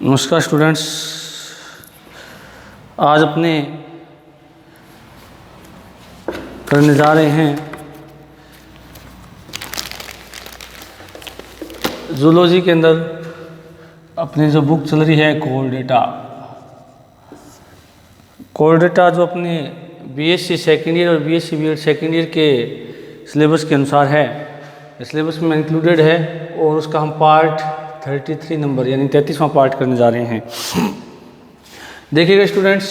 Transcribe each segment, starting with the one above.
नमस्कार स्टूडेंट्स। आज अपने करने जा रहे हैं जूलॉजी के अंदर अपनी जो बुक चल रही है कोर डेटा। कोर डेटा जो अपनी बीएससी सेकेंड ईयर और बीएससी बीएड सेकेंड ईयर के सिलेबस के अनुसार है, सिलेबस में इंक्लूडेड है और उसका हम पार्ट 33 नंबर यानी 33वां पार्ट करने जा रहे हैं। देखिएगा स्टूडेंट्स,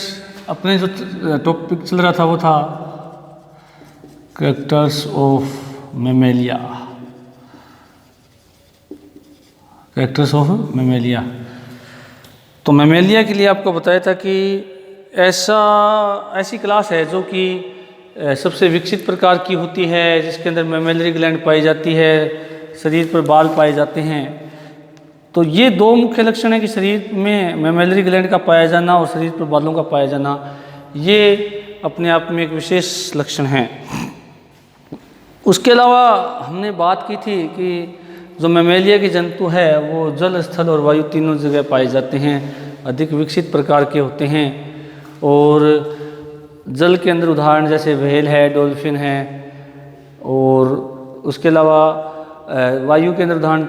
अपने जो टॉपिक चल रहा था वो था characters of Mammalia. Characters of Mammalia. तो मैमेलिया के लिए आपको बताया था कि ऐसी क्लास है जो कि सबसे विकसित प्रकार की होती है, जिसके अंदर मैमेलरी ग्लैंड पाई जाती है, शरीर पर बाल पाए जाते हैं। तो ये दो मुख्य लक्षण है कि शरीर में मैमेलरी ग्लैंड का पाया जाना और शरीर पर बालों का पाया जाना, ये अपने आप में एक विशेष लक्षण है। उसके अलावा हमने बात की थी कि जो मैमेलिया के जंतु है वो जल, स्थल और वायु तीनों जगह पाए जाते हैं, अधिक विकसित प्रकार के होते हैं। और जल के अंदर उदाहरण जैसे व्हेल है, डॉल्फिन है, और उसके अलावा वायु के अंदर उदाहरण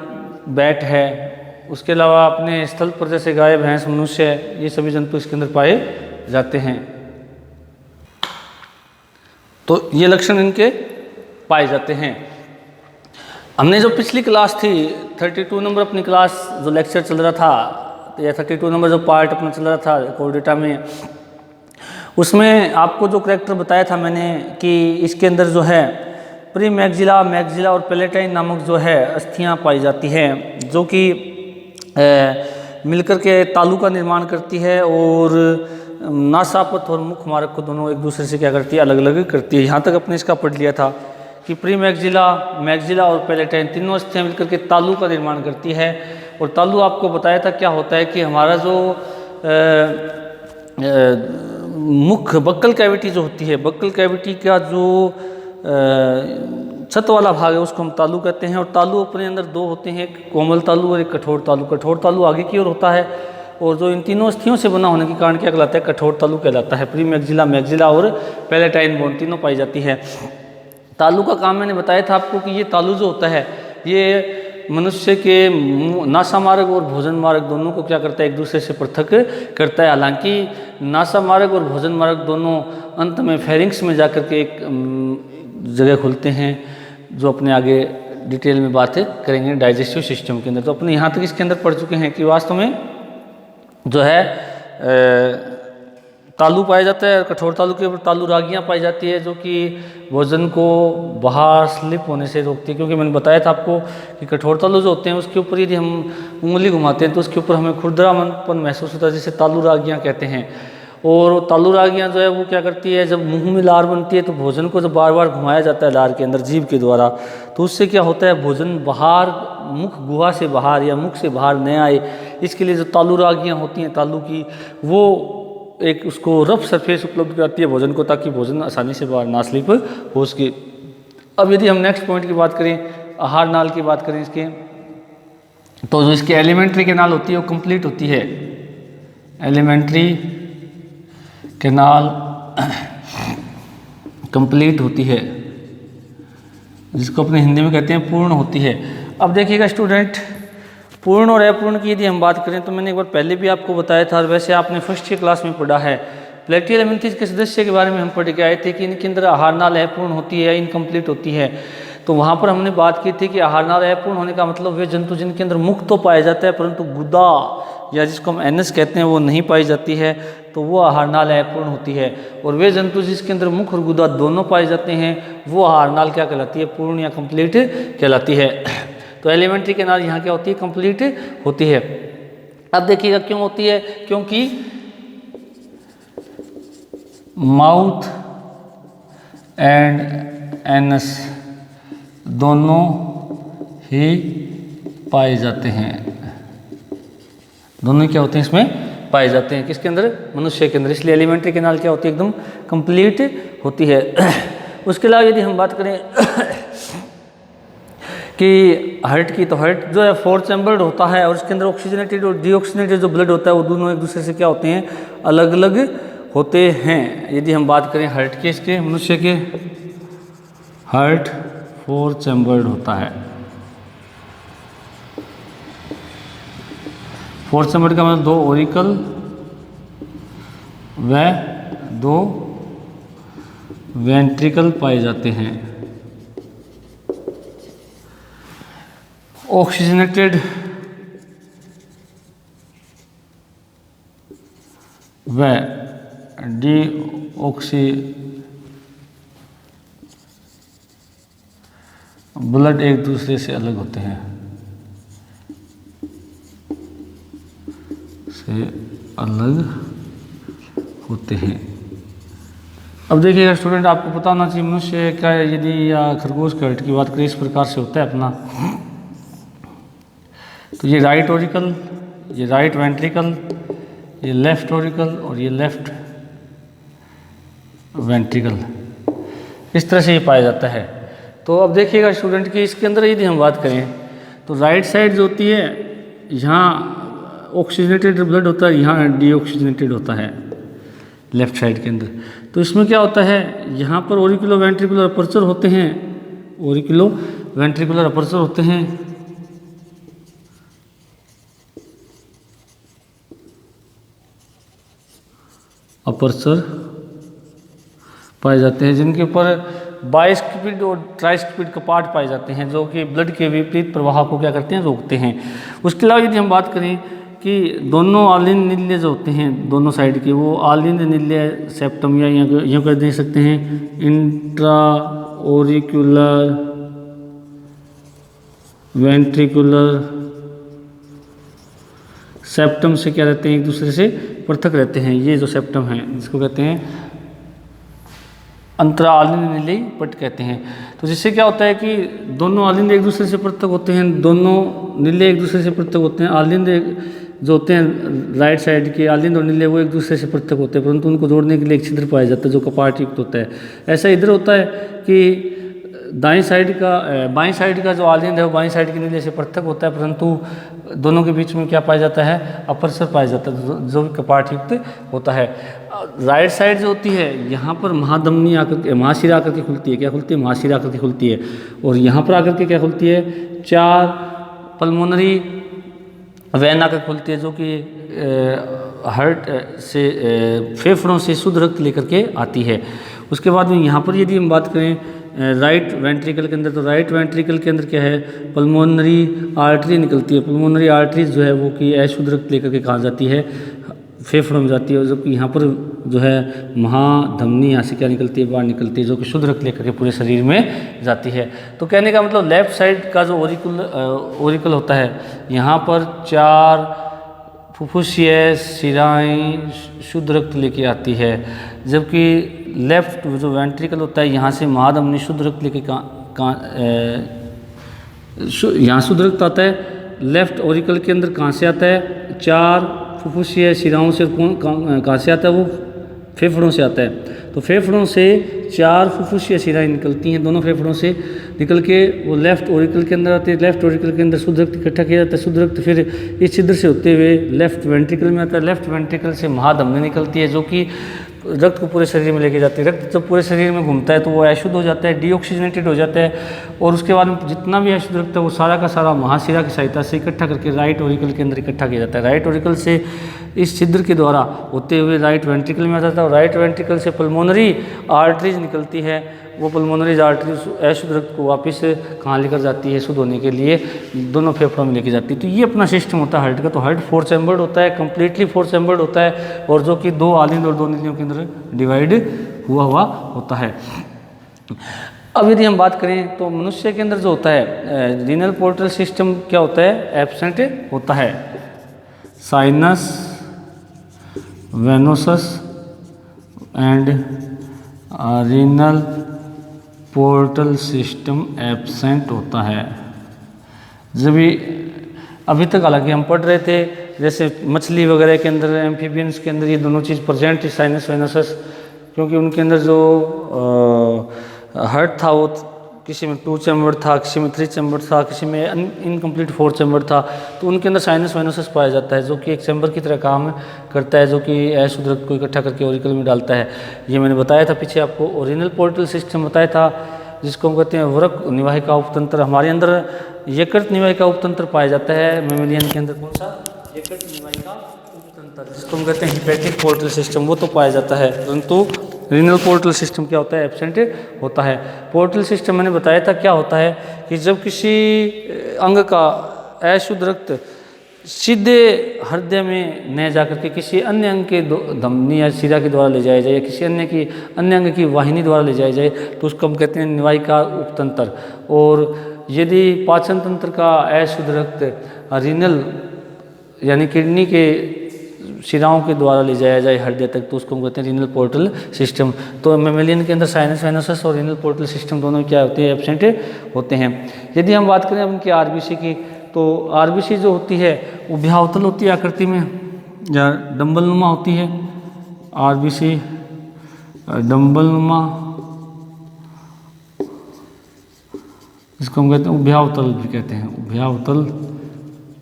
बैट है। उसके अलावा अपने स्थल पर जैसे गाय, भैंस, मनुष्य, ये सभी जंतु इसके अंदर पाए जाते हैं। तो ये लक्षण इनके पाए जाते हैं। हमने जो पिछली क्लास थी 32 नंबर अपनी क्लास जो लेक्चर चल रहा था, या 32 नंबर जो पार्ट अपना चल रहा था कोर डेटा में, उसमें आपको जो करैक्टर बताया था मैंने कि इसके अंदर जो है प्री मैग्जिला, मैग्जिला और पैलेटाइन नामक जो है अस्थियां पाई जाती हैं, जो कि मिलकर के तालु का निर्माण करती है और नासापथ और मुख मार्ग को दोनों एक दूसरे से क्या करती है, अलग अलग करती है। यहाँ तक अपने इसका पढ़ लिया था कि प्री मैग्जिला, मैग्जिला और पैलेटाइन तीनों अस्थियां मिलकर के तालु का निर्माण करती है। और तालु आपको बताया था क्या होता है कि हमारा जो मुख बक्कल कैविटी जो होती है, बक्कल कैविटी का जो छत वाला भाग है उसको हम तालु कहते हैं। और तालु अपने अंदर दो होते हैं, एक कोमल तालु और एक कठोर तालु। कठोर तालु आगे की ओर होता है और जो इन तीनों अस्थियों से बना होने के कारण क्या कहलाता है, कठोर तालु कहलाता है। प्री मैग्जिला, मैग्जिला और पैलेटाइन बोन तीनों पाई जाती है। तालु का काम मैंने बताया था आपको कि ये तालु जो होता है ये मनुष्य के नासा मार्ग और भोजन मार्ग दोनों को क्या करता है, एक दूसरे से पृथक करता है। हालांकि नासा मार्ग और भोजन मार्ग दोनों अंत में फेरिंग्स में जाकर के एक जगह खुलते हैं, जो अपने आगे डिटेल में बातें करेंगे डाइजेस्टिव सिस्टम के अंदर। तो अपने यहाँ तक इसके अंदर पढ़ चुके हैं कि वास्तव में जो है तालु पाया जाता है। कठोर तालु के ऊपर तालु रागियाँ पाई जाती है, जो कि भोजन को बाहर स्लिप होने से रोकती है। क्योंकि मैंने बताया था आपको कि कठोर तालु जो होते हैं उसके ऊपर यदि हम उंगली घुमाते हैं तो उसके ऊपर हमें खुरदरापन महसूस होता है, जिसे तालु रागियाँ कहते हैं। और तालु रागियाँ जो है वो क्या करती है, जब मुंह में लार बनती है तो भोजन को जब बार बार घुमाया जाता है लार के अंदर जीभ के द्वारा, तो उससे क्या होता है, भोजन बाहर मुख गुहा से बाहर या मुख से बाहर न आए। इसके लिए जो तालु रागियाँ होती हैं तालु की, वो एक उसको रफ सरफेस उपलब्ध कराती है भोजन को, ताकि भोजन आसानी से बाहर ना स्लिप हो सके। अब यदि हम नेक्स्ट पॉइंट की बात करें, आहार नाल की बात करें इसके, तो जो इसकी एलिमेंट्री कैनाल होती है वो कंप्लीट होती है। एलिमेंट्री कैनाल कंप्लीट होती है, जिसको अपने हिंदी में कहते हैं पूर्ण होती है। अब देखिएगा स्टूडेंट, पूर्ण और अपूर्ण की यदि हम बात करें तो मैंने एक बार पहले भी आपको बताया था, और वैसे आपने फर्स्ट ईयर क्लास में पढ़ा है। प्लेक्टियल एमेंथिस के सदस्य के बारे में हम पढ़ के आए थे कि इनके अंदर आहार नाल अपूर्ण होती है या इनकम्प्लीट होती है। तो वहाँ पर हमने बात की थी कि आहार नाल अपूर्ण होने का मतलब वे जंतु जिनके अंदर मुख तो पाया जाता है परंतु गुदा या जिसको हम एनस कहते हैं वो नहीं पाई जाती है, तो वो आहार नाल अपूर्ण होती है। और वे जंतु जिसके अंदर मुख और गुदा दोनों पाए जाते हैं वो आहार नाल क्या कहलाती है, पूर्ण या कंप्लीट कहलाती है। तो एलिमेंट्री कैनाल यहाँ क्या होती है, कंप्लीट होती है। अब देखिएगा क्यों होती है, क्योंकि माउथ एंड एनस दोनों ही पाए जाते हैं, दोनों क्या होते हैं इसमें पाए जाते हैं, किसके अंदर, मनुष्य के अंदर। इसलिए एलिमेंट्री कैनाल क्या होती है, एकदम कंप्लीट होती है। उसके अलावा यदि हम बात करें कि हार्ट की, तो हार्ट जो है 4 चैम्बर्ड होता है और इसके अंदर ऑक्सीजनेटेड और डीऑक्सीजनेटेड जो ब्लड होता है वो दोनों एक दूसरे से क्या होते हैं, अलग अलग होते हैं। यदि हम बात करें हार्ट के, इसके मनुष्य के, हार्ट 4 चैम्बर्ड होता है। 4 चैम्बर्ड का मतलब 2 ऑरिकल व 2 वेंट्रिकल पाए जाते हैं। ऑक्सीजनेटेड व डीऑक्सी ब्लड एक दूसरे से अलग होते हैं, अब देखिएगा स्टूडेंट, आपको पता होना चाहिए मनुष्य का यदि या खरगोश के हार्ट की बात करें, इस प्रकार से होता है अपना। तो ये राइट ऑरिकल, ये राइट वेंट्रिकल, ये लेफ्ट ऑरिकल और ये लेफ्ट वेंट्रिकल, इस तरह से ये पाया जाता है। तो अब देखिएगा स्टूडेंट कि इसके अंदर यदि हम बात करें तो राइट साइड जो होती है, यहाँ ऑक्सीजनेटेड ब्लड होता है, यहाँ डीऑक्सीजनेटेड होता है लेफ्ट साइड के अंदर। तो इसमें क्या होता है, यहाँ पर ऑरिकुलो वेंट्रिकुलर अपर्चर होते हैं, ऑरिकुलो वेंट्रिकुलर अपर्चर होते हैं, अपर्चर पाए जाते हैं, जिनके ऊपर बाइस्क्विड और ट्राइस्क्विड कपाट पाए जाते हैं, जो कि ब्लड के विपरीत प्रवाह को क्या करते हैं, रोकते हैं। उसके अलावा यदि हम बात करें कि दोनों आलिंद निल्य जो होते हैं दोनों साइड के, वो आलिंद निल्य सेप्टम या यूँ कर दे सकते हैं इंट्रा ओरिकुलर वेंट्रिकुलर सेप्टम से क्या रहते हैं, एक दूसरे से पृथक रहते हैं। ये जो सेप्टम है जिसको कहते हैं अंतरा आलिंद निलयी पट कहते हैं। तो जिससे क्या होता है कि दोनों आलिंद एक दूसरे से पृथक होते हैं, दोनों निलय एक दूसरे से पृथक होते हैं। आलिंद जो होते हैं राइट साइड के आलिंद और निलय वो एक दूसरे से पृथक होते हैं, परंतु उनको जोड़ने के लिए एक छिद्र पाया जाता है जो कपाट युक्त होता है। ऐसा इधर होता है कि बाईं साइड का जो आलिंद है वो बाईं साइड के निलय से पृथक होता है, परंतु दोनों के बीच में क्या पाया जाता है, अपर्चर पाया जाता है जो कपाट युक्त होता है। राइट साइड जो होती है यहाँ पर महाधमनी आकर के, महाशिरा आकर के खुलती है, क्या खुलती है, महाशिरा आकर के खुलती है, और यहाँ पर आकर के क्या खुलती है, 4 पल्मोनरी वैन आकर खुलती है, जो कि हार्ट से फेफड़ों से शुद्ध रक्त लेकर के आती है। उसके बाद में यहाँ पर यदि हम बात करें राइट वेंट्रिकल के अंदर, तो राइट वेंट्रिकल के अंदर क्या है, पल्मोनरी आर्टरी निकलती है। पल्मोनरी आर्टरी जो है वो कि अशुद्ध रक्त लेकर के कहाँ जाती है, फेफड़ों में जाती है, जबकि यहाँ पर जो है महाधमनी यहाँ से क्या निकलती है, बाहर निकलती है, जो कि शुद्ध रक्त लेकर के पूरे शरीर में जाती है। तो कहने का मतलब लेफ्ट साइड का जो ओरिकल होता है, यहाँ पर 4 फुफ्फुसीय शिराएँ शुद्ध रक्त लेके आती है, जबकि लेफ्ट जो वेंट्रिकल होता है यहाँ से महाधमनी शुद्ध रक्त लेके यहाँ शुद्ध रक्त आता है। लेफ्ट ओरिकल के अंदर कहाँ से आता है, 4 फुफ्फुसीय शिराओं से कहाँ से आता है, वो फेफड़ों से आता है। तो फेफड़ों से 4 फुफ्फुसीय शिराएँ निकलती हैं, दोनों फेफड़ों से निकल के वो लेफ्ट ओरिकल के अंदर आते हैं। लेफ्ट ओरिकल के अंदर शुद्ध रक्त इकट्ठा किया जाता है, शुद्ध रक्त फिर इस छिद्र से होते हुए लेफ्ट वेंट्रिकल में आता है। लेफ्ट वेंट्रिकल से महाधमनी निकलती है, जो कि रक्त को पूरे शरीर में लेके जाती है। रक्त जब पूरे शरीर में घूमता है तो वो अशुद्ध हो जाता है, डीऑक्सीजनेटेड हो जाता है, और उसके बाद में जितना भी अशुद्ध रक्त है वो सारा का सारा महाशिरा की सहायता से इकट्ठा करके राइट ओरिकल के अंदर इकट्ठा किया जाता है। राइट ओरिकल से इस छिद्र के द्वारा होते हुए राइट वेंट्रिकल में आ जाता है, और राइट वेंट्रिकल से पल्मोनरी आर्टरीज निकलती है। वो पल्मोनरी आर्टरीज अशुद्ध रक्त को वापस कहाँ लेकर जाती है, शुद्ध होने के लिए दोनों फेफड़ों में लेके जाती है। तो ये अपना सिस्टम होता है हार्ट का। तो हार्ट 4 चैम्बर्ड होता है, कम्प्लीटली 4 चैम्बर्ड होता है, और जो कि 2 आलिंद और 2 निलियों के अंदर डिवाइड हुआ होता है। अब यदि हम बात करें तो मनुष्य के अंदर जो होता है रीनल पोर्टल सिस्टम क्या होता है, एब्सेंट होता है। Sinus venosus and renal portal system absent होता है। जब अभी तक हालांकि हम पढ़ रहे थे, जैसे मछली वगैरह के अंदर, एम्फीबियंस के अंदर ये दोनों चीज़ प्रेजेंट थी, साइनस वेनोसस, क्योंकि उनके अंदर जो हार्ट था वो किसी में 2 चैम्बर था, किसी में 3 चैम्बर था, किसी में इनकम्प्लीट 4 चैम्बर था, तो उनके अंदर साइनस वाइनोसिस पाया जाता है जो कि एक चैम्बर की तरह काम करता है, जो कि अशुद्ध रक्त को इकट्ठा करके ऑरिकल में डालता है। ये मैंने बताया था पीछे आपको। और रीनल पोर्टल सिस्टम बताया था जिसको हम कहते हैं वृक्क निवाहिका उपतंत्र। हमारे अंदर यकृत निवाहिका उपतंत्र पाया जाता है मेमेलियन के अंदर। कौन सा? यकृत निवाहिका उपतंत्र, जिसको हम कहते हैं हिपैटिक पोर्टल सिस्टम, वो तो पाया जाता है, परंतु रीनल पोर्टल सिस्टम क्या होता है? एब्सेंट होता है। पोर्टल सिस्टम मैंने बताया था क्या होता है कि जब किसी अंग का अशुद्ध रक्त सीधे हृदय में न जाकर के किसी अन्य अंग के धमनी या शिरा के द्वारा ले जाया जाए, या किसी अन्य अंग की वाहिनी द्वारा ले जाया जाए, तो उसको हम कहते हैं निवाहिका उपतंत्र। और यदि पाचन तंत्र का अशुद्ध रक्त रीनल यानी किडनी के शिराओं के द्वारा ले जाया जाए हृदय तक, तो उसको हम कहते हैं रीनल पोर्टल सिस्टम। तो मेमेलियन के अंदर साइनस वाइनोसिस और रीनल पोर्टल सिस्टम दोनों क्या होते हैं? एब्सेंट होते हैं। यदि हम बात करें उनकी आरबीसी की, तो आरबीसी जो होती है वो भ्यावतल होती है आकृति में या डंबलनुमा होती है। आरबीसी डंबलनुमा, इसको हम कहते हैं उभयावतल भी कहते हैं, उभयावतल,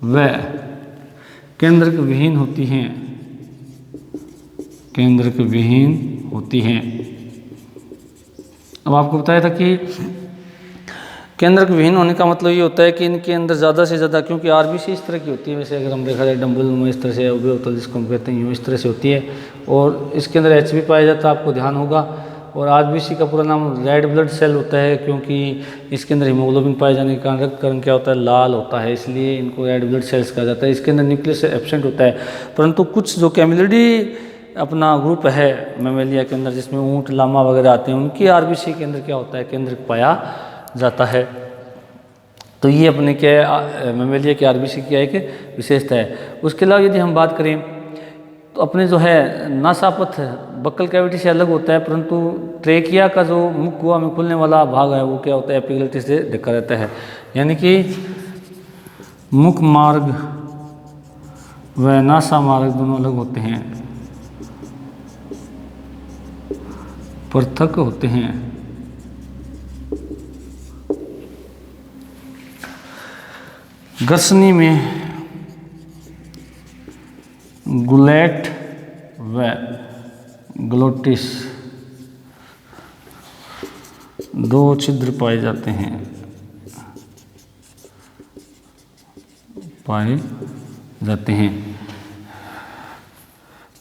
व केंद्रक विहीन होती हैं, केंद्रक विहीन होती हैं। अब आपको बताया था कि केंद्रक विहीन होने का मतलब ये होता है कि इनके अंदर ज़्यादा से ज़्यादा, क्योंकि आरबीसी इस तरह की होती है, वैसे अगर हम देखा जाए डंबल में इस तरह से, उभयवतल जिसको हम कहते हैं यूँ इस तरह से होती है, और इसके अंदर एच भी पाया जाता है, आपको ध्यान होगा। और आरबीसी का पूरा नाम रेड ब्लड सेल होता है, क्योंकि इसके अंदर हीमोग्लोबिन पाए जाने के कारण रक्त का रंग क्या होता है? लाल होता है, इसलिए इनको रेड ब्लड सेल्स कहा जाता है। इसके अंदर न्यूक्लियस एब्सेंट होता है, परंतु कुछ जो कैमिलिडी अपना ग्रुप है मेमेलिया के अंदर, जिसमें ऊँट लामा वगैरह आते हैं, उनकी आरबीसी के अंदर क्या होता है? केंद्रक पाया जाता है। तो ये अपने क्या है? मेमेलिया की आरबीसी की एक विशेषता है। उसके अलावा यदि हम बात करें तो अपने जो है नासापथ बक्कल कैविटी से अलग होता है, परंतु ट्रेकिया का जो मुख गुहा में खुलने वाला भाग है वो क्या होता है? एपिग्लटिस से ढका रहता है, यानी कि मुख मार्ग व नासा मार्ग दोनों अलग होते हैं, पृथक होते हैं। ग्रसनी में गुलेट व ग्लोटिस दो छिद्र पाए जाते हैं,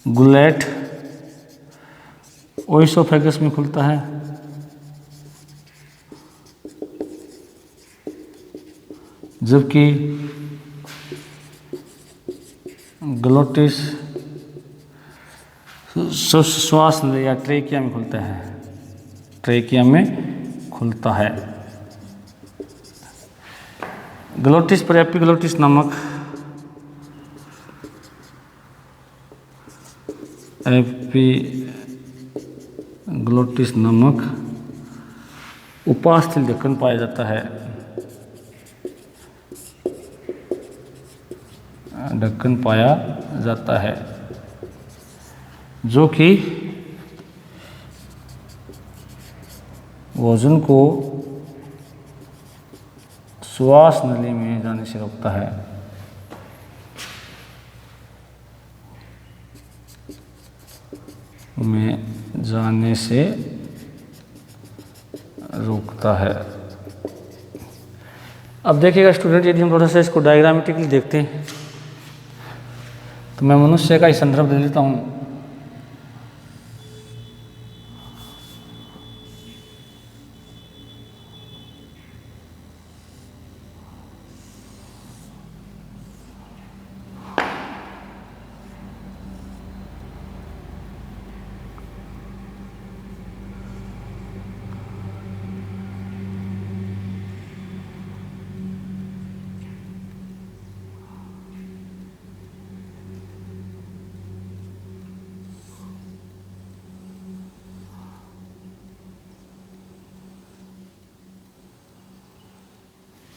गुलेट ओइसोफेगस में खुलता है, जबकि ग्लोटिस श्वास या ट्रेकिया में खुलता है, ट्रेकिया में खुलता है। ग्लोटिस पर एपिग्लोटिस नामक उपास्थल ढक्कन पाया जाता है, ढक्कन पाया जाता है, जो कि भोजन को श्वास नली में जाने से रोकता है। अब देखिएगा स्टूडेंट, यदि हम थोड़ा सा इसको डायग्रामेटिकली देखते हैं तो मैं मनुष्य का ही संदर्भ ले लेता हूँ।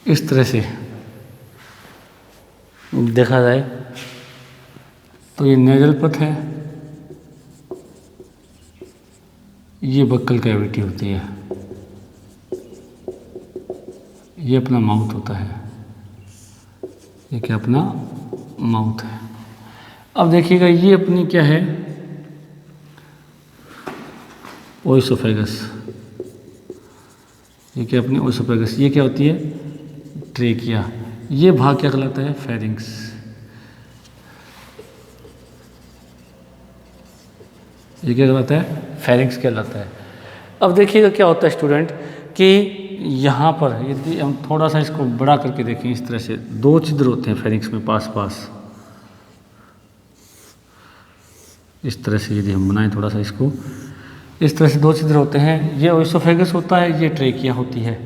इस तरह से देखा जाए तो ये नेजल पथ है, ये बक्कल कैविटी होती है। ये अपना माउथ होता है, ये क्या अपना माउथ है। अब देखिएगा ये अपनी क्या है, ओइसोफेगस, ये क्या अपनी ओइसोफेगस, ये क्या होती है ट्रेकिया, ये भाग क्या कहलाता है फेरिंक्स। ये क्या कहलाता है फेरिंक्स कहलाता है। अब देखिएगा क्या होता है स्टूडेंट कि यहाँ पर यदि हम थोड़ा सा इसको बड़ा करके देखें, इस तरह से दो छिद्र होते हैं फेरिंक्स में पास पास, इस तरह से यदि हम बनाएं थोड़ा सा इसको, इस तरह से दो छिद्र होते हैं, ये ओइसोफेगस होता है, ये ट्रेकिया होती है।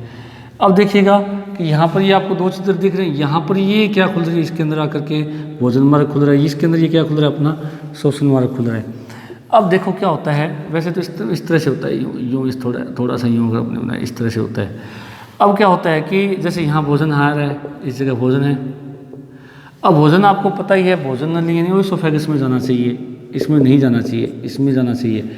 अब देखिएगा कि यहाँ पर ये आपको दो छिद्र दिख रहे हैं, यहाँ पर ये क्या खुल रही है, इसके अंदर आकर के भोजन मार्ग खुल रहा है, इसके अंदर ये क्या खुल रहा है अपना श्वसन मार्ग खुल रहा है। अब देखो क्या होता है, वैसे तो इस तरह से होता है, यूँ इस थोड़ा सा यूँ अगर अपने बनाए इस तरह से होता है। अब क्या होता है कि जैसे यहाँ भोजन आ रहा है, इस जगह भोजन है, अब भोजन आपको पता ही है भोजन नली यानी ओइसोफेगस में जाना चाहिए, इसमें नहीं जाना चाहिए, इसमें जाना चाहिए,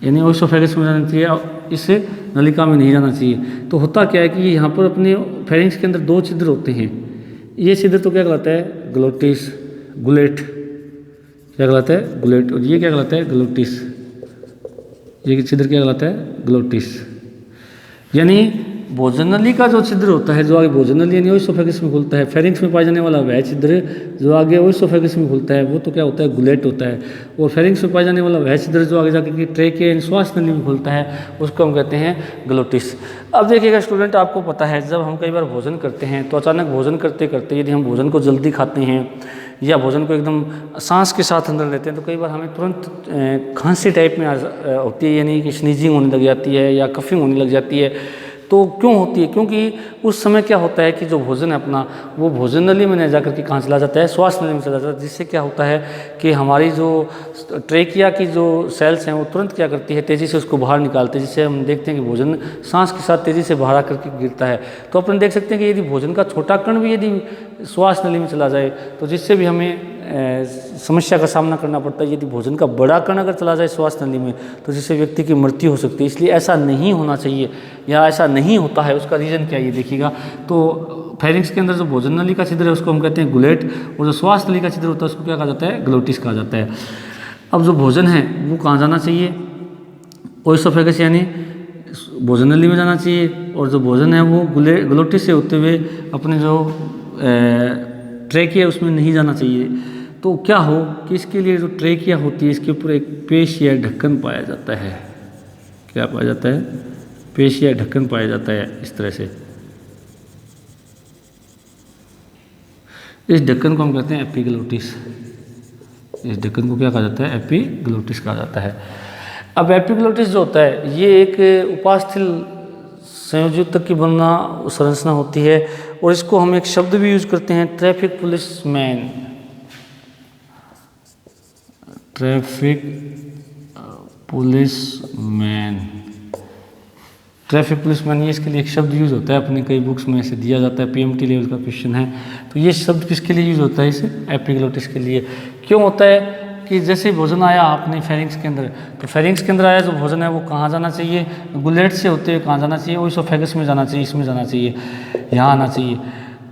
यानी ओइसोफेगस में जाना चाहिए, इससे नलिका में नहीं जाना चाहिए। तो होता क्या है कि यहाँ पर अपने फेरिंक्स के अंदर दो छिद्र होते हैं, ये छिद्र तो क्या कहलाता है ग्लोटिस, गुलेट क्या कहलाता है गुलेट, और ये क्या कहलाता है ग्लोटिस, ये छिद्र क्या कहलाता है ग्लोटिस। यानी भोजन नली का जो छिद्र होता है, जो आगे भोजन नली यानी ओइसोफेगस में खुलता है, फेरिंक्स में पाया जाने वाला वह छिद्र जो आगे ओइसोफेगस में खुलता है वो तो क्या होता है गुलेट होता है, और फेरिंक्स में पाया जाने वाला वह छिद्र जो आगे जाकर के ट्रेकिया यानी श्वास नली में खुलता है उसको हम कहते हैं ग्लोटिस। अब देखिएगा स्टूडेंट, आपको पता है जब हम कई बार भोजन करते हैं तो अचानक भोजन करते करते यदि हम भोजन को जल्दी खाते हैं या भोजन को एकदम सांस के साथ अंदर लेते हैं तो कई बार हमें तुरंत खांसी टाइप में होती है, यानी कि स्नीजिंग होने लग जाती है या कफिंग होने लग जाती है। तो क्यों होती है? क्योंकि उस समय क्या होता है कि जो भोजन है अपना वो भोजन नली में नहीं जाकर के कहाँ चला जाता है, श्वास नली में चला जाता है, जिससे क्या होता है कि हमारी जो ट्रेकिया की जो सेल्स हैं वो तुरंत क्या करती है तेज़ी से उसको बाहर निकालते हैं, जिससे हम देखते हैं कि भोजन सांस के साथ तेज़ी से बाहर आकर के गिरता है। तो अपन देख सकते हैं कि यदि भोजन का छोटा कण भी यदि श्वास नली में चला जाए तो जिससे भी हमें समस्या का सामना करना पड़ता है। यदि भोजन का बड़ा कण अगर चला जाए श्वास नली में तो जिससे व्यक्ति की मृत्यु हो सकती है। इसलिए ऐसा नहीं होना चाहिए या ऐसा नहीं होता है। उसका रीज़न क्या है ये देखिएगा। तो फेरिंक्स के अंदर जो भोजन नली का छिद्र है उसको हम कहते हैं गुलेट, और जो श्वास नली का छिद्र होता है उसको क्या कहा जाता है ग्लोटिस कहा जाता है। अब जो भोजन है वो कहाँ जाना चाहिए, ओइसोफेगस यानी भोजन नली में जाना चाहिए, और जो भोजन है वो ग्लोटिस से होते हुए अपने जो ट्रेकिया उसमें नहीं जाना चाहिए। तो क्या हो कि इसके लिए जो ट्रेकिया होती है इसके ऊपर एक पेश या ढक्कन पाया जाता है। क्या पाया जाता है? पेश या ढक्कन पाया जाता है इस तरह से। इस ढक्कन को हम कहते हैं एपिग्लोटिस। इस ढक्कन को क्या कहा जाता है? एपिग्लोटिस कहा जाता है। अब एपिग्लोटिस जो होता है ये एक उपास्थल संयोजित की बनना संरचना होती है, और इसको हम एक शब्द भी यूज करते हैं traffic policeman. Traffic policeman, traffic policeman ये इसके लिए एक शब्द यूज़ होता है, अपनी कई बुक्स में ऐसे दिया जाता है, पीएमटी लेवल का क्वेश्चन है। तो ये शब्द किसके लिए यूज़ होता है? इसे एपिग्लोटिस के लिए। क्यों होता है कि जैसे भोजन आया आपने फेरिंक्स के अंदर, तो फेरिंक्स के अंदर आया जो भोजन है वो कहाँ जाना चाहिए? गुलेट से होते हुए कहाँ जाना चाहिए? ओइसोफेगस में जाना चाहिए, इसमें जाना चाहिए, यहाँ आना चाहिए।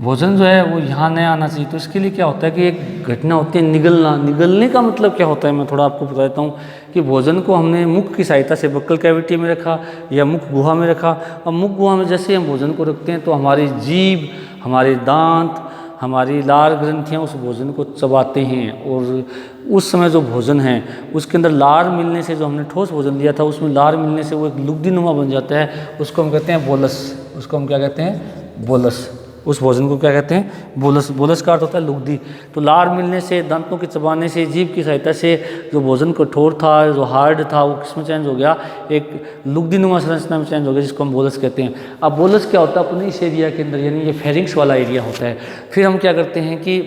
भोजन जो है वो यहाँ नहीं आना चाहिए। तो इसके लिए क्या होता है कि एक घटना होती है निगलना। निगलने का मतलब क्या होता है मैं थोड़ा आपको बता देता हूँ कि भोजन को हमने मुख की सहायता से बक्कल कैविटी में रखा या मुख गुहा में रखा। अब मुख गुहा में जैसे हम भोजन को रखते हैं तो हमारी जीभ, हमारे दांत, हमारी लार ग्रंथियाँ उस भोजन को चबाते हैं, और उस समय जो भोजन है उसके अंदर लार मिलने से, जो हमने ठोस भोजन लिया था उसमें लार मिलने से वो एक लुगदी नुमा बन जाता है। उसको हम कहते हैं बोलस। उसको हम क्या कहते हैं? बोलस। उस भोजन को क्या कहते हैं? बोलस। बोलस का अर्थ होता है लुगदी। तो लार मिलने से, दांतों के चबाने से, जीभ की सहायता से जो भोजन कठोर था, जो हार्ड था, वो किसमें चेंज हो गया? एक लुगदी नुमा संरचना में चेंज हो गया, जिसको हम बोलस कहते हैं। अब बोलस क्या होता है? अपने इस एरिया के अंदर, यानी ये फेरिंक्स वाला एरिया होता है। फिर हम क्या करते हैं कि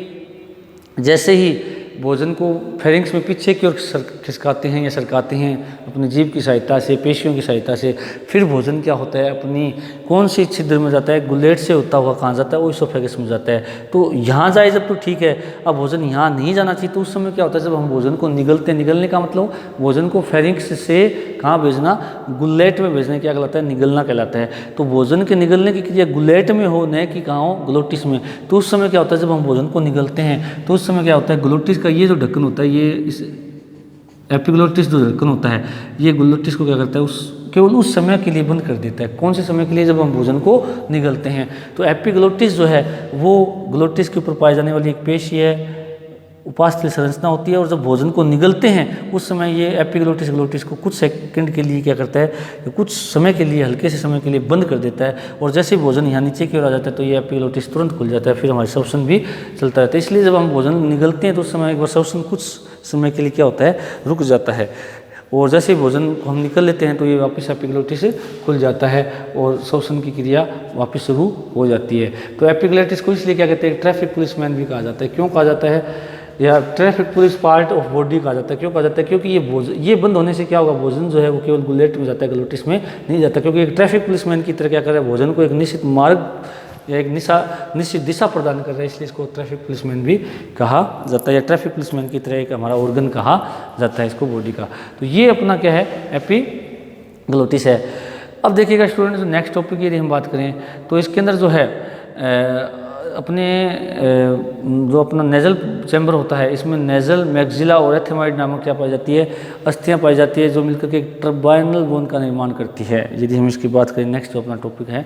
जैसे ही भोजन को फेरिंग्स में पीछे की ओर खिसकाते हैं या सरकाते हैं अपनी जीभ की सहायता से, पेशियों की सहायता से। फिर भोजन क्या होता है अपनी कौन सी छिद्र में जाता है, गुलेट से होता हुआ कहाँ जाता है, वो इसोफेगस में जाता है। तो यहाँ जाए जब तो ठीक है, अब भोजन यहाँ नहीं जाना चाहिए तो उस समय क्या होता है, जब हम भोजन को निगलते हैं, निगलने का मतलब भोजन को फेरिंग्स से कहाँ भेजना, गुलेट में भेजने क्या कहलाता है, निगलना कहलाता है। तो भोजन के निगलने की क्रिया गुलेट में हो, न कि कहाँ हो, ग्लोटिस में। तो उस समय क्या होता है, जब हम भोजन को निगलते हैं तो उस समय क्या होता है, ग्लोटिस का ये जो ढक्कन होता है, ये इस एपिग्लोटिस जो ढक्कन होता है, ये ग्लोटिस को क्या करता है, केवल उस समय के लिए बंद कर देता है। कौन से समय के लिए, जब हम भोजन को निगलते हैं। तो एपिग्लोटिस जो है वो ग्लोटिस के ऊपर पाई जाने वाली एक पेशी है, उपास्थल संरचना होती है। और जब भोजन को निगलते हैं उस समय ये एपिग्लोटिस ग्लोटिस को कुछ सेकंड के लिए क्या करता है, कुछ समय के लिए, हल्के से समय के लिए बंद कर देता है। और जैसे ही भोजन यहाँ नीचे की ओर आ जाता है तो ये एपिग्लोटिस तुरंत खुल जाता है, फिर हमारा श्वसन भी चलता रहता है। इसलिए जब हम भोजन निगलते हैं तो उस समय एक बार श्वसन कुछ समय के लिए क्या होता है, रुक जाता है। और जैसे ही भोजन को हम निकल लेते हैं तो ये वापस एपिग्लोटिस खुल जाता है और श्वसन की क्रिया वापस शुरू हो जाती है। तो एपिग्लोटिस को इसलिए क्या कहते हैं, ट्रैफिक पुलिसमैन भी कहा जाता है। क्यों कहा जाता है, या traffic police part of body कहा जाता है। क्यों कहा जाता है, क्योंकि ये बंद होने से क्या होगा, भोजन जो है वो केवल गुलेट में जाता है, ग्लोटिस में नहीं जाता। क्योंकि एक ट्रैफिक पुलिसमैन की तरह क्या कर रहा है, भोजन को एक निश्चित मार्ग या एक निश्चित दिशा प्रदान कर रहा है, इसलिए इसको ट्रैफिक पुलिसमैन भी कहा जाता है, या ट्रैफिक पुलिसमैन की तरह एक हमारा ऑर्गन कहा जाता है इसको, बॉडी का। तो ये अपना क्या है, एपिग्लोटिस है। अब देखिएगा स्टूडेंट, जो नेक्स्ट टॉपिक की यदि हम बात करें तो इसके अंदर जो है अपने जो अपना नेजल चैम्बर होता है, इसमें नेजल, मैक्सिला और एथेमॉइड नामक क्या पाई जाती है, अस्थियाँ पाई जाती है, जो मिलकर के एक ट्रबाइनल बोन का निर्माण करती है। यदि हम इसकी बात करें, नेक्स्ट जो अपना टॉपिक है,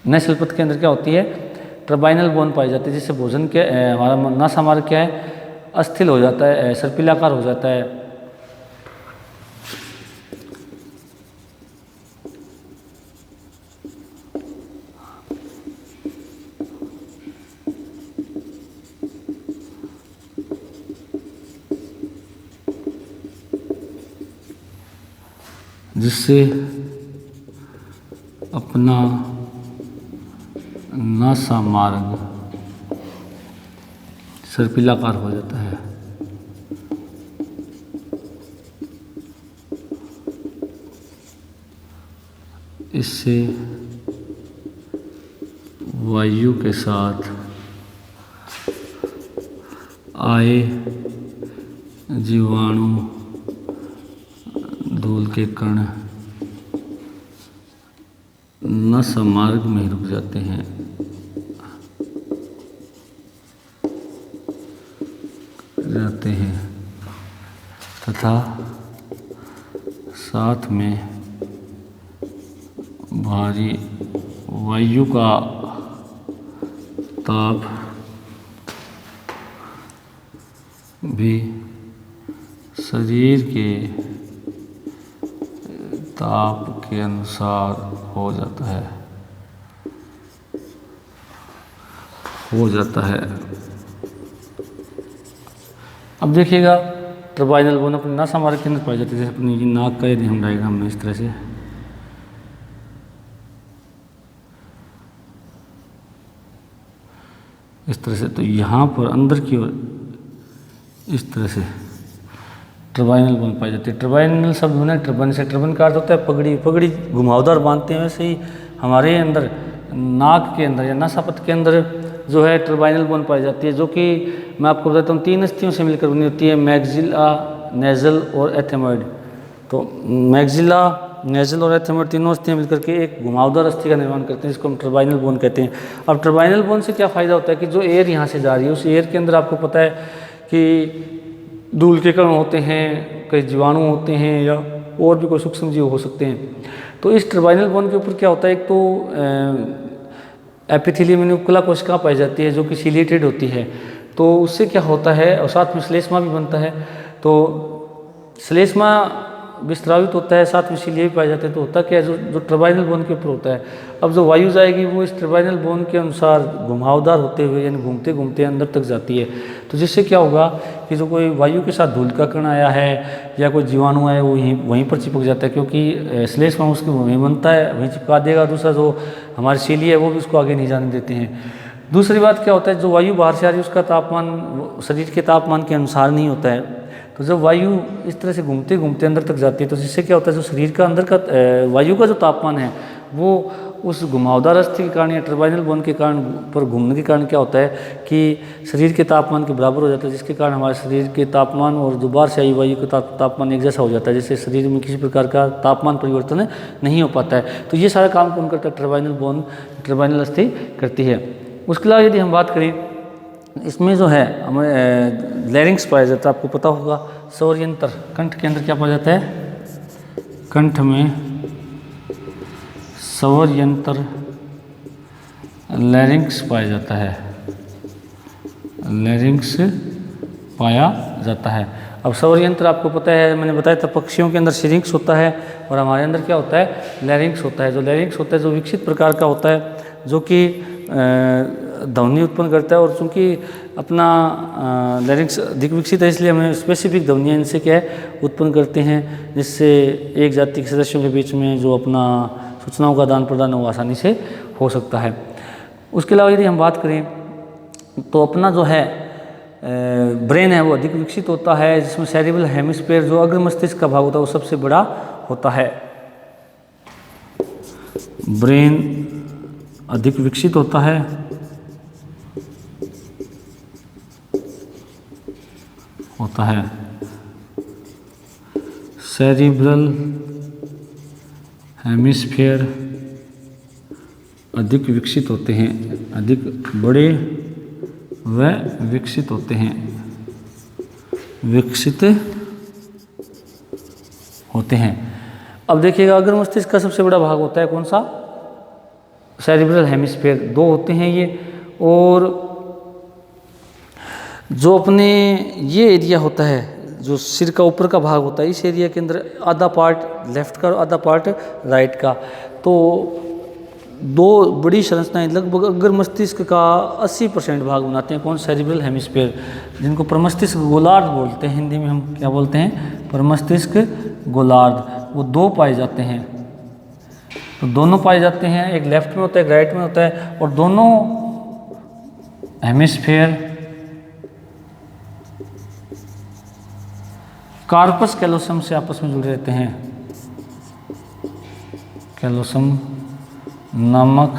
नेसल पथ के अंदर क्या होती है, ट्रबाइनल बोन पाई जाती है, जिससे भोजन के हमारा नस हमारा क्या है, अस्थिल हो जाता है, सर्पिलाकार हो जाता है। जिससे अपना नासा मार्ग सर्पिलाकार हो जाता है। इससे वायु के साथ आए जीवाणु, धूल के कण नस मार्ग में रुक जाते हैं तथा साथ में भारी वायु का ताप भी शरीर के ताप के अनुसार हो जाता है। अब देखिएगा, ट्रबाइनल बोन अपनी नासा मार्ग के अंदर पाई जाती है। जैसे अपनी नाक का यदि हम डायग्राम में इस तरह से तो यहाँ पर अंदर की ओर इस तरह से ट्रबाइनल बोन पाई जाती है। ट्रबाइनल शब्द होना, ट्रबन से, ट्रबन का अर्थ होता है पगड़ी, पगड़ी घुमावदार बांधते हैं। वैसे ही हमारे अंदर नाक के अंदर या नासापथ के अंदर जो है ट्रबाइनल बोन पाई जाती है, जो कि मैं आपको बताता हूँ 3 अस्थियों से मिलकर बनी होती है, मैक्सिला, नेजल और एथेमॉइड। तो मैक्सिला, नेजल और एथेमॉइड तीनों अस्थियाँ मिलकर के एक घुमावदार अस्थि का निर्माण करते हैं, जिसको हम ट्रबाइनल बोन कहते हैं। अब ट्रबाइनल बोन से क्या फ़ायदा होता है कि जो एयर यहाँ से जा रही है, उस एयर के अंदर आपको पता है कि धूल के कण होते हैं, कई जीवाणु होते हैं या और भी कोई सूक्ष्म जीव हो सकते हैं। तो इस ट्रबाइनल बोन के ऊपर क्या होता है, एक तो एपिथेलियम न्यूक्ला कोशिका पाई जाती है जो कि सिलिएटेड होती है। तो उससे क्या होता है, और साथ में श्लेष्मा भी बनता है। तो श्लेष्मा विस्तारित होता है, साथ में सीलिया भी पाए जाते हैं। तो होता क्या है, जो टर्बाइनल बोन के ऊपर होता है, अब जो वायु जाएगी वो इस टर्बाइनल बोन के अनुसार घुमावदार होते हुए यानी घूमते घूमते अंदर तक जाती है। तो जिससे क्या होगा कि जो कोई वायु के साथ धूल का कण आया है या कोई जीवाणु आया वो वहीं पर चिपक जाता है, क्योंकि श्लेष्म उसके वहीं बनता है, वहीं चिपका देगा। दूसरा जो हमारी सीलिया है वो भी उसको आगे नहीं जाने देते हैं। दूसरी बात क्या होता है, जो वायु बाहर से आ रही है उसका तापमान शरीर के तापमान के अनुसार नहीं होता है। तो जब वायु इस तरह से घूमते घूमते अंदर तक जाती है तो जिससे क्या होता है, जो शरीर का अंदर का वायु का जो तापमान है वो उस घुमावदार अस्थि के कारण या टर्बाइनल बोन के कारण पर घूमने के कारण क्या होता है कि शरीर के तापमान के बराबर हो जाता है, जिसके कारण हमारे शरीर के तापमान और जो बाहर से आई वायु का तापमान एक जैसा हो जाता है, जिससे शरीर में किसी प्रकार का तापमान परिवर्तन नहीं हो पाता है। तो ये सारा काम कौन करता है, टर्बाइनल बोन, टर्बाइनल अस्थि करती है। उसके अलावा यदि हम बात करें, इसमें जो है हमें लैरिंक्स पाया जाता है, आपको पता होगा। स्वर यंत्र, कंठ के अंदर क्या पाया जाता है, कंठ में स्वर यंत्र लैरिंक्स पाया जाता है, लैरिंक्स पाया जाता है। अब स्वर यंत्र आपको पता है, मैंने बताया था पक्षियों के अंदर सिरिंक्स होता है और हमारे अंदर क्या होता है, लैरिंक्स होता है। जो लैरिंक्स होता है जो विकसित प्रकार का होता है, जो कि ध्वनि उत्पन्न करता है। और चूंकि अपना लैरिंक्स अधिक विकसित है इसलिए हमें स्पेसिफिक ध्वनियाँ इनसे क्या है उत्पन्न करते हैं, जिससे एक जाति के सदस्यों के बीच में जो अपना सूचनाओं का आदान प्रदान वो आसानी से हो सकता है। उसके अलावा यदि हम बात करें तो अपना जो है ब्रेन है वो अधिक विकसित होता है, जिसमें सेरिब्रल हेमिस्फीयर जो अग्र मस्तिष्क का भाग होता है वो सबसे बड़ा होता है। ब्रेन अधिक विकसित होता है, सेरिब्रल हेमिस्फीयर अधिक विकसित होते हैं, अधिक बड़े व विकसित होते हैं, विकसित होते हैं। अब देखिएगा अग्र मस्तिष्क का सबसे बड़ा भाग होता है कौन सा, सेरिब्रल हेमिस्फीयर, दो होते हैं ये। और जो अपने ये एरिया होता है, जो सिर का ऊपर का भाग होता है, इस एरिया के अंदर आधा पार्ट लेफ्ट का और आधा पार्ट राइट का। तो दो बड़ी संरचनाएं लगभग अग्र मस्तिष्क का 80% भाग बनाते हैं, कौन, सेरिब्रल हेमिस्फीयर, जिनको प्रमस्तिष्क गोलार्ध बोलते हैं, हिंदी में हम क्या बोलते हैं, प्रमस्तिष्क गोलार्ध। वो दो पाए जाते हैं, तो दोनों पाए जाते हैं, एक लेफ्ट में होता है एक राइट में होता है। और दोनों हेमिस्फीयर कार्पस कैलोसम से आपस में जुड़े रहते हैं, कैलोसम नामक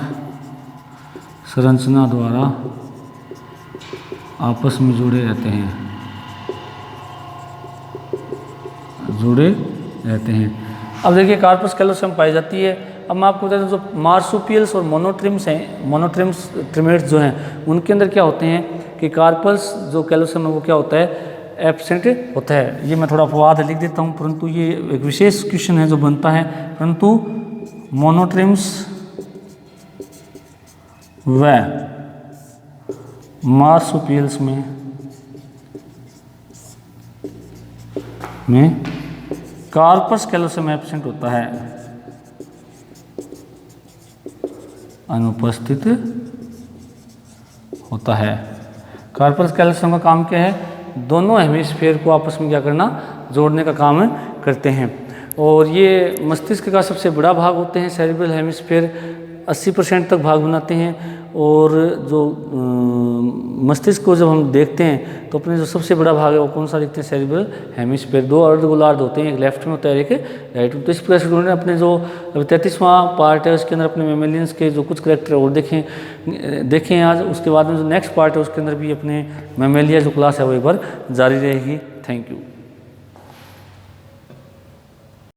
संरचना द्वारा आपस में जुड़े रहते हैं, जुड़े रहते हैं। अब देखिए कार्पस कैलोसम पाई जाती है। अब मैं आपको बता दूं, जो मार्सुपियल्स और मोनोट्रिम्स हैं, मोनोट्रिम्स ट्रिमेट्स जो हैं, उनके अंदर क्या होते हैं कि कार्पस जो कैलोसम है वो क्या होता है, एब्सेंट होता है। ये मैं थोड़ा अपवाद लिख देता हूँ, परंतु ये एक विशेष क्वेश्चन है जो बनता है। परंतु मोनोट्रिम्स व मार्सुपियल्स में कार्पस कैलोसम एब्सेंट होता है, अनुपस्थित होता है। कार्पस कैलोसम का काम क्या है, दोनों हेमिस्फीयर को आपस में क्या करना, जोड़ने का काम करते हैं। और ये मस्तिष्क का सबसे बड़ा भाग होते हैं, सेरिब्रल हेमिस्फीयर 80% तक भाग बनाते हैं। और जो मस्तिष्क को जब हम देखते हैं तो अपने जो सबसे बड़ा भाग है वो कौन सा देखते हैं, सेरिब्रल हेमिस्फीयर। दो अर्ध गोलार्ध होते हैं, एक लेफ्ट में होता है एक राइट में। तो इस प्रकार से उन्होंने अपने जो 33वां पार्ट है उसके अंदर अपने मेमेलियंस के जो कुछ करैक्टर और देखें आज। उसके बाद में जो नेक्स्ट पार्ट है उसके अंदर भी अपने मेमेलिया जो क्लास है वो एक बार जारी रहेगी। Thank you.